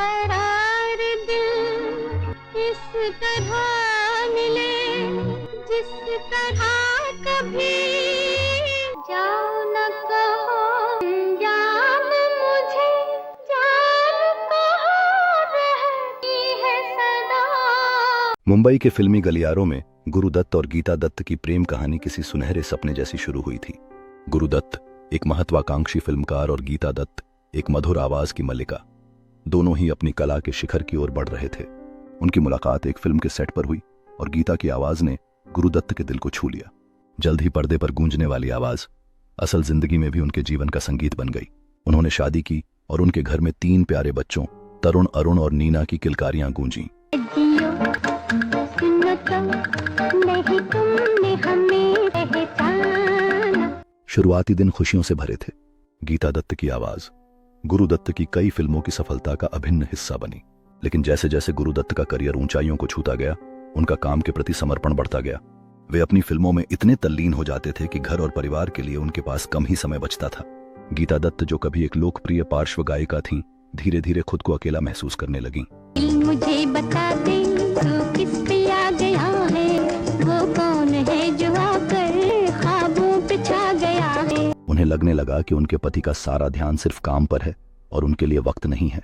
बेकरार दिल इस तरह मिले जिस तरह कभी जाओ न कहो जान मुझे जान कहाँ रहती है सदा। मुंबई के फिल्मी गलियारों में गुरुदत्त और गीता दत्त की प्रेम कहानी किसी सुनहरे सपने जैसी शुरू हुई थी। गुरुदत्त एक महत्वाकांक्षी फिल्मकार और गीता दत्त एक मधुर आवाज की मल्लिका, दोनों ही अपनी कला के शिखर की ओर बढ़ रहे थे। उनकी मुलाकात एक फिल्म के सेट पर हुई और गीता की आवाज ने गुरुदत्त के दिल को छू लिया। जल्द ही पर्दे पर गूंजने वाली आवाज असल जिंदगी में भी उनके जीवन का संगीत बन गई। उन्होंने शादी की और उनके घर में 3 प्यारे बच्चों तरुण, अरुण और नीना की किलकारियां गूंजी। शुरुआती दिन खुशियों से भरे थे। गीता दत्त की आवाज गुरुदत्त की कई फिल्मों की सफलता का अभिन्न हिस्सा बनी। लेकिन जैसे जैसे गुरुदत्त का करियर ऊंचाइयों को छूता गया, उनका काम के प्रति समर्पण बढ़ता गया। वे अपनी फिल्मों में इतने तल्लीन हो जाते थे कि घर और परिवार के लिए उनके पास कम ही समय बचता था। गीता दत्त, जो कभी एक लोकप्रिय पार्श्व गायिका थीं, धीरे धीरे खुद को अकेला महसूस करने लगीं। मुझे बता दे तू किस पे आ गया है, वो कौन है जो आकर ख्वाबों पे छा गया है। उन्हें लगने लगा कि उनके पति का सारा ध्यान सिर्फ काम पर है और उनके लिए वक्त नहीं है।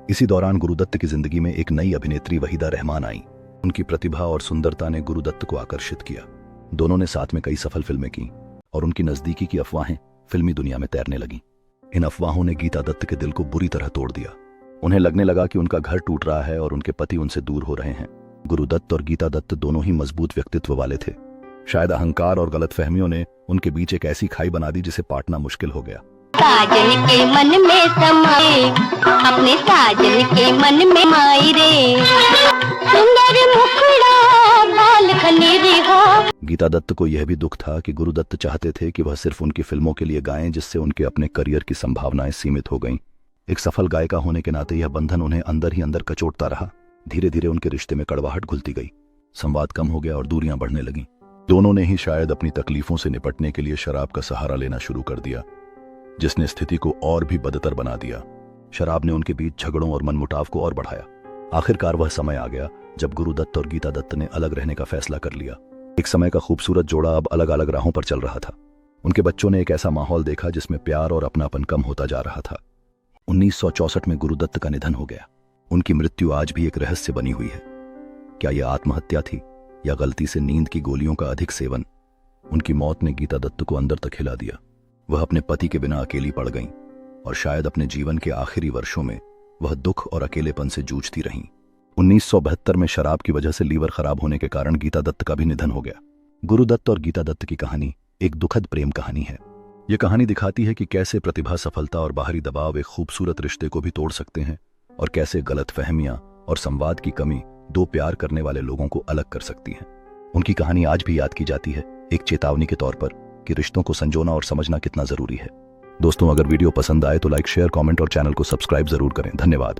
इसी दौरान गुरुदत्त की जिंदगी में एक नई अभिनेत्री वहीदा रहमान आई। उनकी प्रतिभा और सुंदरता ने गुरुदत्त को आकर्षित किया। दोनों ने साथ में कई सफल फिल्में की और उनकी नजदीकी की अफवाहें फिल्मी दुनिया में तैरने लगीं। इन अफवाहों ने गीता दत्त के दिल को बुरी तरह तोड़ दिया। उन्हें लगने लगा कि उनका घर टूट रहा है और उनके पति उनसे दूर हो रहे हैं। गुरुदत्त और गीता दत्त दोनों ही मजबूत व्यक्तित्व वाले थे। शायद अहंकार और गलतफहमियों ने उनके बीच एक ऐसी खाई बना दी जिसे पाटना मुश्किल हो गया। साजन के मन में समाए, अपने साजन के मन में माई रे, सुंदर मुखड़ा बाल खनेरी हो। गीता दत्त को यह भी दुख था कि गुरुदत्त चाहते थे कि वह सिर्फ उनकी फिल्मों के लिए गाएं, जिससे उनके अपने करियर की संभावनाएं सीमित हो गईं। एक सफल गायिका होने के नाते यह बंधन उन्हें अंदर ही अंदर कचोटता रहा। धीरे धीरे उनके रिश्ते में कड़वाहट घुलती गई, संवाद कम हो गया और दूरियां बढ़ने लगीं। दोनों ने ही शायद अपनी तकलीफों से निपटने के लिए शराब का सहारा लेना शुरू कर दिया, जिसने स्थिति को और भी बदतर बना दिया। शराब ने उनके बीच झगड़ों और मनमुटाव को और बढ़ाया। आखिरकार वह समय आ गया जब गुरुदत्त और गीता दत्त ने अलग रहने का फैसला कर लिया। एक समय का खूबसूरत जोड़ा अब अलग अलग राहों पर चल रहा था। उनके बच्चों ने एक ऐसा माहौल देखा जिसमें प्यार और अपनापन कम होता जा रहा था। 1964 में गुरुदत्त का निधन हो गया। उनकी मृत्यु आज भी एक रहस्य बनी हुई है। क्या यह आत्महत्या थी या गलती से नींद की गोलियों का अधिक सेवन? उनकी मौत ने गीता दत्त को अंदर तक हिला दिया। वह अपने पति के बिना अकेली पड़ गईं और शायद अपने जीवन के आखिरी वर्षों में वह दुख और अकेलेपन से जूझती रहीं। 1972 में शराब की वजह से लीवर खराब होने के कारण गीता दत्त का भी निधन हो गया। गुरुदत्त और गीता दत्त की कहानी एक दुखद प्रेम कहानी है। यह कहानी दिखाती है कि कैसे प्रतिभा, सफलता और बाहरी दबाव एक खूबसूरत रिश्ते को भी तोड़ सकते हैं और कैसे गलतफहमियां और संवाद की कमी 2 प्यार करने वाले लोगों को अलग कर सकती है। उनकी कहानी आज भी याद की जाती है, एक चेतावनी के तौर पर कि रिश्तों को संजोना और समझना कितना जरूरी है। दोस्तों, अगर वीडियो पसंद आए तो लाइक, शेयर, कमेंट और चैनल को सब्सक्राइब जरूर करें। धन्यवाद।